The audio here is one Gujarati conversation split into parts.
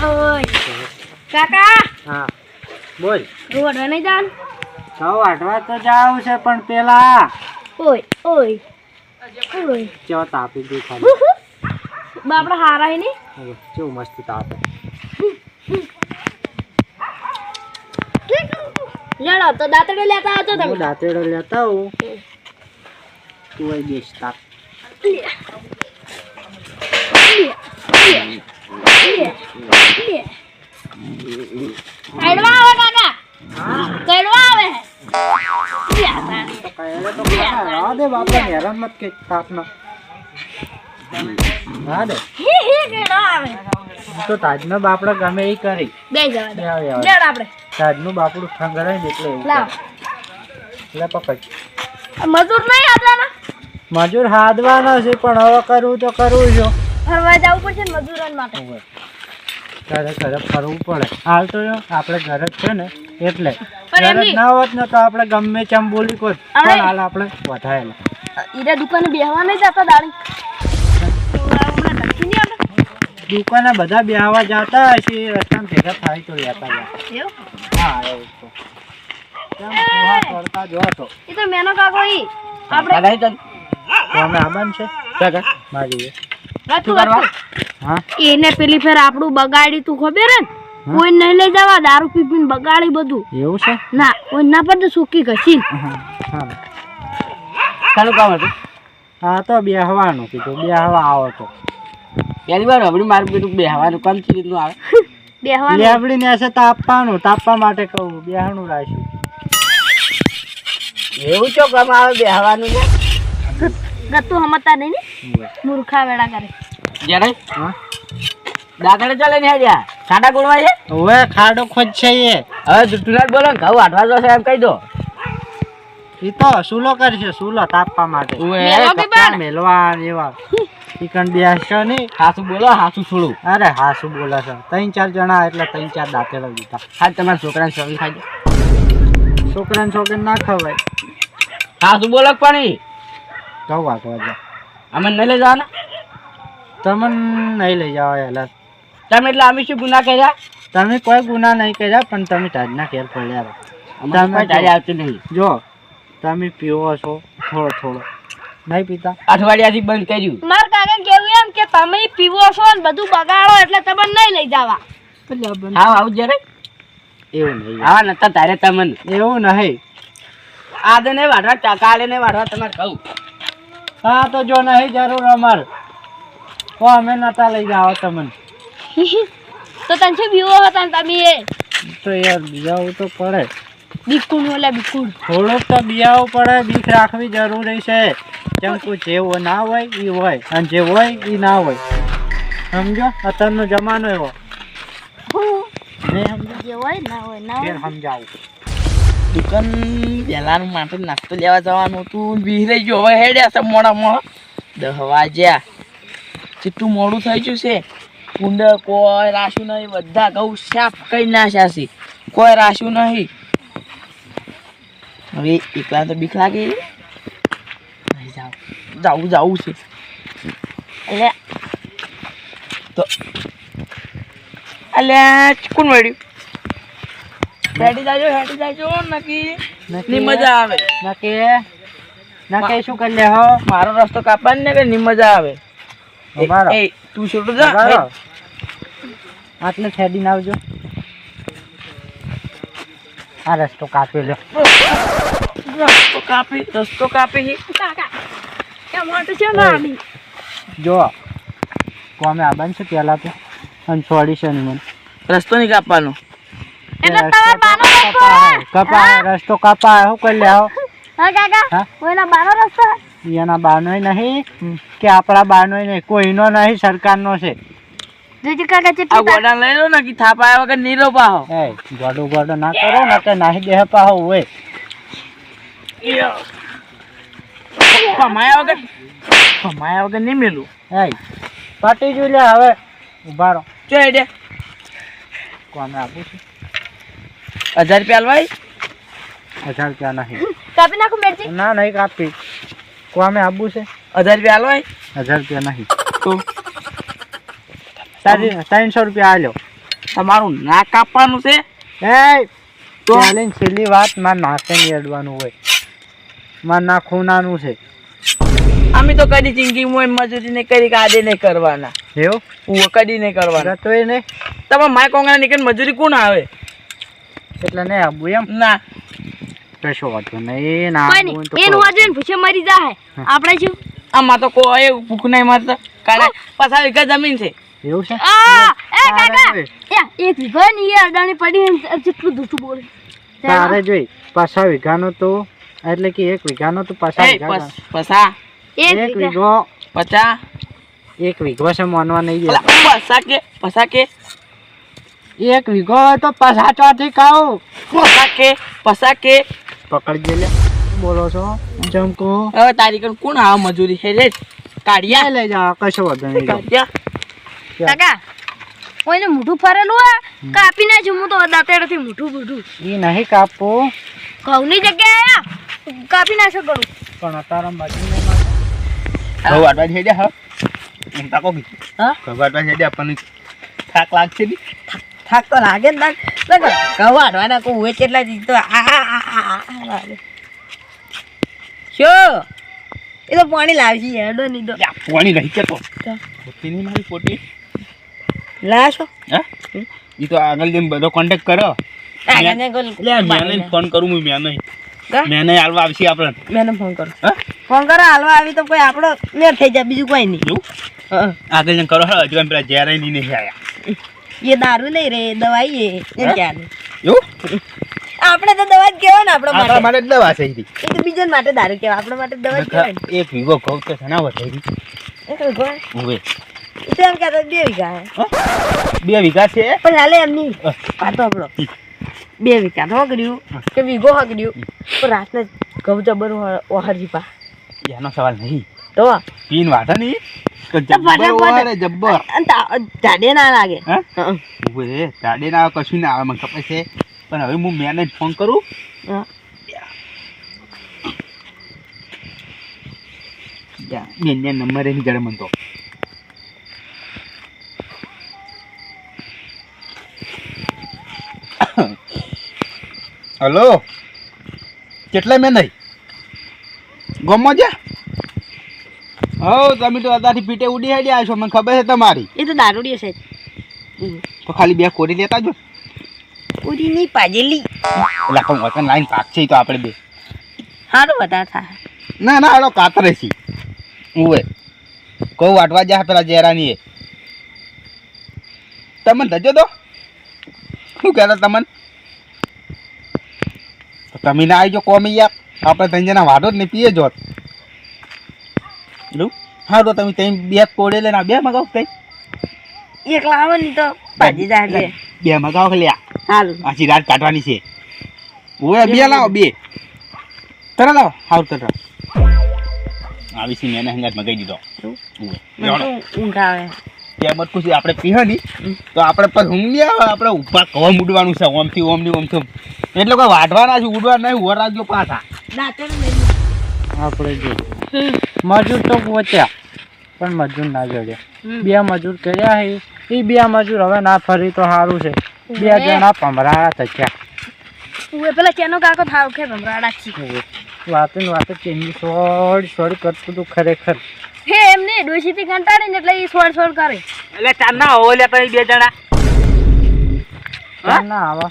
ઓય કાકા હા બોલ. રોડ નહીં જાન તો વાટવા તો જાવ છે પણ પેલા ઓય ઓય ઓય ચો તાપી દે ખાલી. બાપડા હારા હે ની કેવું મસ્ત તાપે. લેડો તો દાંતડે લેતા આવજો તમે. હું દાંતેડો લેતા આવું. તું અહીં બેસ તાપ. કડવા આવે કાકા કડવા આવે તો કહેલે તો ખરા. રાહ દે બાપા હેરાન મત કે તાપનો. રાહ દે કડવા આવે તો તાજનો બાપડો ગમે એ કરી બે જવા દે આવે. લેડ આપણે તાજનું બાપડું ઠંગરાય ને એટલે એવું લાવ કરે. લે પકડ. મજૂર નહીં આપવાના મજૂર હાદવાનો છે પણ હવે કરવું તો કરવું છું. ફરવા જવું પડશે ને મજૂરન માટે ઘરે ઘરે ફરવું પડે. હાલ તો જો આપણે ઘરે જ છે ને એટલે પણ ઘરે એમની- જ ના હોત ને તો આપણે ગમે ચમ બોલી કોત પણ હાલ આપણે વધાયેલા. ઈરા દુકાને બેહવા નહીં જતા દાડી હમણાં ધક્કી નહીં આપણે દુકાને બધા બેહવા જતા હશે રસ્તામાં ભેગા થાય તો લેતા જાય. એવું હા એવું તો કેમ પોહા કરતા જો તો એ તો મેનો કાકો ઈ આપણે તો અમે આબાન છે મારી શું કરવા હા એને પેલી ફેર આપણું બગાડી તું ખબર હે ને કોઈ નહીં લઈ જવા દારૂ પી પીને બગાડી બધું એવું છે. ના કોઈ ના પડે સૂકી ઘસી હા ચાલુ કામ હતું. હા તો બેહવાનું કીધું બેહવા આવો તો પહેલી વાર હમણાં મારું બેટું બેહવાનું કામ છે રીતનું આવે બેહવાનું લેબડીને હશે તાપવાનું તાપવા માટે કહું બેહવાનું રાખ્યું. એવું ચો કામ આવે બેહવાનું ને ગતું હમતા નહીં ને મૂર્ખા વેળા કરે જ્યારે હા દાખલે ચાલે ને હેડ્યા સાડા ગોળવા છે હવે ખાડો ખોજ છે એ હવે જુઠ્ઠું બોલો ને ઘઉં આઠવા જશે એમ કહી દો ઈ તો સુલો કરશે સુલો તાપવા માટે ઓએ, મેલો કે બાર? મેલવા ને એવા ચિકન બેસશો નહીં. હાસું બોલો હાસું છોડું અરે હા શું બોલે છે 3-4 જણા એટલે 3-4 દાંતેડો દીધા. હા તમારા છોકરાને સવી ખાઈ દો છોકરાને છોકરીને ના ખવાય. હાસું બોલો પણ કહું વાગવા જા અમે નહીં લઈ જવાના તમને નહીં લઈ જાઓ હેલા. તમે એટલે અમે શું ગુના કર્યા તમે કોઈ ગુના નહીં કર્યા પણ તમે તાજના ઘેર પડ્યા. અમે કોઈ ટાળી આવતું નહીં જો તમે પીવો છો થોડો થોડો નહીં પીતા. અઠવાડિયાથી બંધ કર્યું માર કાકા કેવું એમ કે તમે પીવો છો ને બધું બગાડો એટલે તમને નહીં લઈ જવા હા આવું જ્યારે એવું નહીં હા નતા તારે તમને એવું નહીં. આજે નહીં વાઢવા કાલે નહીં વાઢવા તમારે કહું હા તો જો નહીં જરૂર અમારે તો અમે નતા લઈ જાઓ તમને. તો તને શું પીવો હતા ને તમે એ તો યાર બિયાવું તો પડે બિકુડ ઓલા બિકુડ થોડુંક તો બિયાવું પડે. બીક રાખવી જરૂરી છે. કેમ કે જેવો ના હોય એ હોય અને જે હોય એ ના હોય. સમજો અત્યારનો જમાનો એવો નહીં સમજો. જે હોય ના હોય ના ફેર હોય સમજાવું. દુકાન પહેલાનું માટે નાસ્તો લેવા જવાનું હતું વિહરાઈ ગયો હવે હેડ્યા છે મોડા 10 વાગ્યા કેટલું મોડું થઈ ગયું છે કુંડ કોઈ રાશું નહીં બધા ઘઉં સાફ કઈ નાખ્યા છે કોઈ રાશું નહીં હવે એકલા તો બીક લાગે નહીં જાવું છે એટલે તો અલ્યા કોણ વળ્યું હેડી જાજો નકી ની મજા આવે નકે શું કરી લે હો મારો રસ્તો કાપવાની ને કે ની મજા આવે અમારો એ તું છોટું જા અમારો. આટલે છેડીને આવજો. આ રસ્તો કાપી લો. રસ્તો કાપી કાકા કેમ મોટું છે નાની જો કોમે આબાન છે પેલા તો અને છોડી છે ને મને રસ્તો નહીં કાપવાનો એટલે તમે બાનો રસ્તો હે કપા રસ્તો કપા શું કરી લે હો હા કાકા હા? કોઈના બાનો રસ્તો હે એના બાનોય નહીં કે આપણા બાનોય નહીં કોઈનો નહીં સરકારનો છે. જોજી કાકા આ ચેટલી ગોડા લઈ લો ને કે થાપા વગર નીરો પાહો એ ગોડો ગોડો ના કરો ને કે નાહી દેહ પાહો હોય. કમાયા વગર નહીં મેલું એ પાટી જોઈ લે હવે ઉભા રહો. ચો હેડે કોમે આપું છું 1000 રૂપિયા આલવાય 1000 રૂપિયા નહીં. કાપી નાખું મેરજી ના નહીં કાપી. કોમે આપવું છે 1000 રૂપિયા આલવાય 1000 રૂપિયા નહીં. તો તારી 300 રૂપિયા આલ્યો તમારું ના કાપવાનું છે એ તો ચાલીને છેલ્લી વાત માર નાકે નહીં અડવાનું હોય, માર ના ખૂનાનું છે. અમે તો કદી જિંદગીમાં મજૂરી નહીં કરી કે આજે નહીં કરવાના. એવું હું કદી નહીં કરવાના. તોય નહીં તમે માય કોંગણા નીકળે મજૂરી કોણ આવે? એટલે નહીં આવું એમ. ના કશો વાંધો નહીં. ના કોઈ નહીં, એનું વાજે ને ભૂસે મરી જાય. આપણે શું આમાં તો કોઈ ભૂખ નહીં મરતા. કારણ 50 વીઘા જમીન છે. એવું છે. કાકા એક વીઘો ને એ અડાણી પડી ને જેટલું દૂધું બોલે તારે જોઈ 50 વીઘાનો તો એટલે કે 1 વીઘાનો તો 50 વીઘા. પસા એક વીઘો 50 1 વીઘો છે માનવા નહીં દે. પસા કે 1 વીઘો હોય તો 50 ચોથી ખાવ. પસા કે પકડજે લે. બોલો છો ચમકો? હવે તારી કણ કોણ આવે મજૂરી છે રે? કાઢિયા લઈ જાઓ, કશો વાંધો નહીં. કાઢિયા કાકા કોઈને મોઢું ફરેલું હોય કાપી નાખ્યું. હું તો દાંતેડથી મોઢું બૂઢું ઈ નહીં કાપવું ઘઉંની જગ્યાએ આયા કાપી નાખ્યો ગળું. પણ અત્યારે મજૂર નહીં મળે. ઘઉં વાટવા હેડ્યા હા એમ તાકો કી હા? ઘઉં વાટવા હેડ્યા આપણને થાક લાગશે ની. થાક તો લાગે ને કહું વાઢવાના કહું હોય કેટલા દી તો લાગે. શું એ તો પાણી લાવશે હેડો નહીં તો યા, પાણી નહીં કેતો ખોટી નહીં મારી ખોટી. લાશો હા ઈ તો આગળ જઈને બધો કોન્ટેક્ટ કરો. મેને ફોન કરું હું મેને મેને હાલવા આવશે આપણે. મેને ફોન કરો હા ફોન કરો હાલવા આવી તો કોઈ આપણો મેર થઈ જાય બીજું કોઈ નહીં. એવું આગળ જઈને કરો હજુ એમ પેલા જરાય નહીં આયા. એ દારૂ નહીં રે દવાઈ એ ક્યાં એવું આપણે તો દવા જ કહેવાય ને આપણા આપણા માટે. માટે જ દવા છે ઈ. એ તો બીજા માટે દારૂ કહેવાય આપણા માટે દવા જ કહેવાય ને. એક વીઘો ઘઉં તો ઘણા વધારી. એ તો ઘોડે. હવે એ તો એમ કહેતા 2 વીઘા હે. 2 વીઘા છે. પણ હાલે એમ નહીં પાતો આપણો 2 વીઘા તો હગડ્યું કે વીઘો હગડ્યું તો રાતને ઘઉં જબર ઓહરજી પા એનો સવાલ નહીં. તો પીન વાટા નહીં તો ફટાફટ. જબ્બર વારે જબ્બર. ટાઢે ના લાગે. હા? હં. ઉભે તાડે ના આવે કશું ના આવે મને ખબર છે પણ હવે હું મેને ફોન કરું. હં. બેન નંબર એની જડે મને તો હલો કેટલા મેં નહીં ગમો જા. હો તમે તો અત્યારથી પીટે ઉડી હેડી આવ્યો છો મને ખબર છે તમારી. એ તો દારૂડી છે તો ખાલી 2 કોરી લેતા જો. પૂરી નહીં પાજેલી એટલે પણ વતન લાઈન પાક છે તો આપણે 2 સારું વધારે થાય. ના ના હાલો કાતરે છે ઉવે કહું વાટવા જા પેલા જેરાની એ તમને ધજો દો શું કહેતા તમને તમે ના આવી જો કોમી યાર આપણે 3 જણા વાટો જ નહીં પીએ જોત. હા તો તમે 2 કોડે લઈને 2 મગાવો કઈ એકલા આવે ને તો ભાજી જાય 2 મગાવો કે લ્યા સારું આછી રાત કાઢવાની છે. ઓય 2 લાવો 2 તરત લાવો હાવ તરત આવી સી મેને હંગાત મગાઈ દીધો. ઊંઘ આવે ત્યાં મત ખુશી આપણે પીહ ની તો આપણે પર ઊંઘ આવે આપણે ઉપર કવા મૂડવાનું છે ઓમથી ઓમની ઓમથી એટલે કોઈ વાઢવાના છે ઉડવા નહીં ઉભા રાખજો પાછા. દાંતણ નહીં આપણે જો મજૂર તો પહોંચ્યા પણ મજૂર ના જડ્યા. 2 મજૂર કર્યા છે એ 2 મજૂર હવે ના ફરી તો સારું છે. 2 જણા ભમરાડા થયા. ઉએ પેલા ચેનો કાકો થાવ કે ભમરાડા છી વાતે ને વાતે ચેન્જ સોડ કરતું તું ખરેખર. હે એમને ડોશીથી કંટાળી ને એટલે એ સોડ કરે. એટલે ચાર ના હો લે તમે 2 જણા ના આવા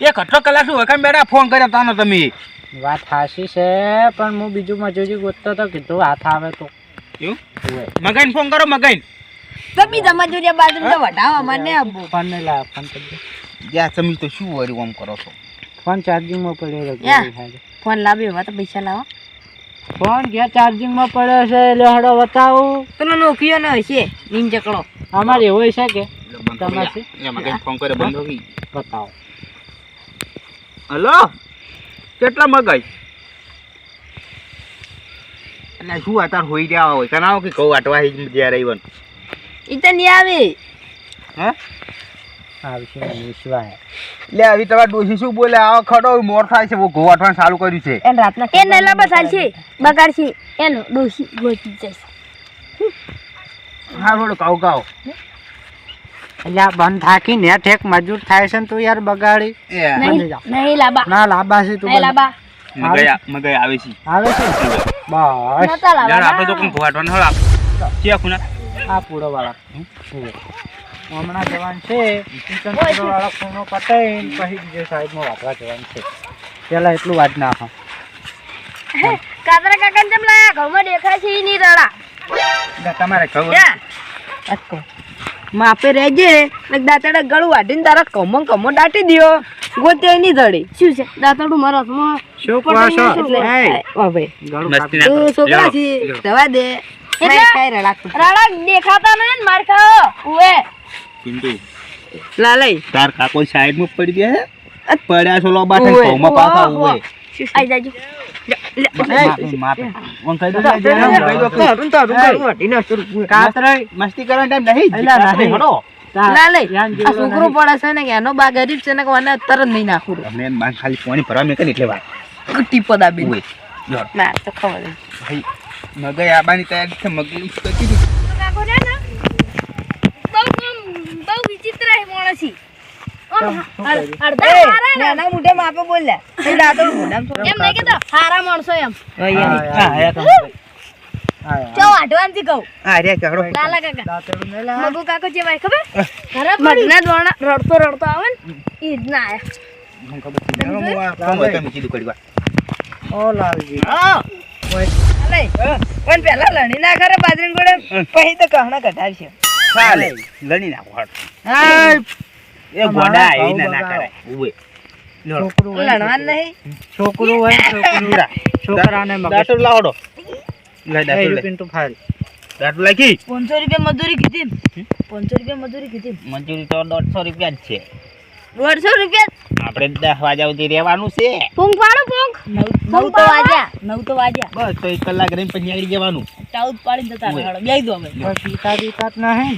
એક અઠો કલાક શું વખત બેઠા ફોન કર્યા તાનો તમે. વાત હાસી છે પણ હું બીજું મજૂરી ગોતતો તો કીધું હાથ આવે તો એવું મગાઈને ફોન કરો મગાઈને તો બીજા મજૂરિયા બાજુ તો વઢાવા મને આપવું. ફોન ને લા ફોન કરજો. જ્યાં તમે તો શું વરી ઓમ કરો છો. ફોન ચાર્જિંગમાં પડ્યો યા. છે. ફોન લાવ્યો હવે તો પૈસા લાવો. ફોન ઘેર ચાર્જિંગમાં પડ્યો છે એટલે હડો બતાવું. પેલો નોકરીઓ નો હશે નીંજકડો અમારે એવું છે કે તમારે મગાઈને ફોન કરે બંધ હોગી બતાવો. હલો કેટલા મગાઈ એટલે શું અત્યારે હોઈ રહ્યા હોય કનાવો કે કહું વાટવા જ્યારે આવ્યો એ તો નહીં આવે. હે આવશે વિશ્વાસ. લે આવી તમારા ડોશી શું બોલે આવો ખડો મોર થાય છે ઘઉં વાટવાનું ચાલુ કર્યું છે. એને રાતના એ નલા બસાલ છે બગાડ છે એનો ડોશી ગોતી જાય. હા થોડું કાવ કાવ એટલે આ બંધ થાકી ને ઠેક મજૂર થાય છે ને તું યાર બગાડી નહીં નહીં લાબા ના લાંબા છે તું નહીં લાબા મગઈ આવે છે આવે છે બસ નતા લાબા આપણે તો કોણ ઘોવાટવાનું હળ આપ કે ખૂણા આ પૂરો વાળા હમણાં જવાન છે કિચન પૂરો વાળા ખૂણો પટાઈને પછી બીજે સાઈડમાં વાપરા જવાનું છે પેલા એટલું વાત ના હા કાતરા કાકાને જેમ લાયા ઘરમાં દેખાય છે ઈ ની રડા તમારે ખબર માપે રહેજે ને દાંતડા ગળું વાટીને તારા કમો દાટી દ્યો ગોતે ની ધડી શું છે દાંતડું મારા હાથમાં શું કહો છો એટલે વાહ ભાઈ ગળું મસ્તી ના તું છોકરા છે દવા દે એટલે? કઈ રડાતું રડા દેખાતા નહીં ને માર ખાઓ ઉવે પિન્ટુ લાલઈ તાર કાકો સાઈડ માં પડી ગયા હે પડ્યા છો લો બાઠે ઓવે. ઘઉંમાં પાછા ઉવે આઈ જાજો માપે ઓન કહી દો કહી દો કાતરાઈ મસ્તી કરવાનો ટાઈમ નહીં અલા, નહીં. હડો લાલઈ ધ્યાન આ જેવું છોકરો પડે છે ને કે એનો બા ગરીબ છે ને કે મને તરત નહીં નાખું તમે બાન ખાલી પાણી ભરવા મેં એટલે વાત ટીપો દાબી ઉવે જો ના તો ખબર નહીં. ભાઈ મગઈ આબાની તૈયારી છે મગઈ કીધી કાકો છે ને બહુ વિચિત્ર હે માણસી અડધા હારા ને નાના મોઢે માપે બોલ્યા એ દાંતો મોઢામાં થોડું. એમ નહીં કેતા હારા માણસો એમ ચો આડવાનથી કહું આ રે કકડો લાલા કાકા દાંતેડું નહીં લાયા? મગુ કાકો જે ભાઈ ખબર ઘરે મગના દોણા રડતો આવે ને ઈ જ ના આયા મને ખબર છે હું આ કામ કીધું કરી વાત ઓ લાલજી લાલઈ પણ પેલા લણી ના કરે બાજરી ગોળે પછી તો કહણા કઢાડશે ચાલે લડી નાખો હટ હા એ ગોડા આવી ના કરે ઉવે છોકરું હોય લણવાનું નહીં છોકરું હોય છોકરું છોકરાને મગજ દાટુ લાવડો લે દાટુ લે પિન્ટુ ફાડી દાટુ લાગી 500 રૂપિયા મજૂરી કીધી 500 રૂપિયા મજૂરી કીધી મજૂરી તો 150 રૂપિયા જ છે 150 રૂપિયા આપણે 10 વાગ્યા સુધી રહેવાનું છે પૂંખ પાડો પૂંખ નવ તો વાગ્યા બસ તો 1 કલાક રહીને પછી આગળ જવાનું ટાઉટ પાડી જતા રહો બેહી દો અમે બસ પિતા પિતા ના હે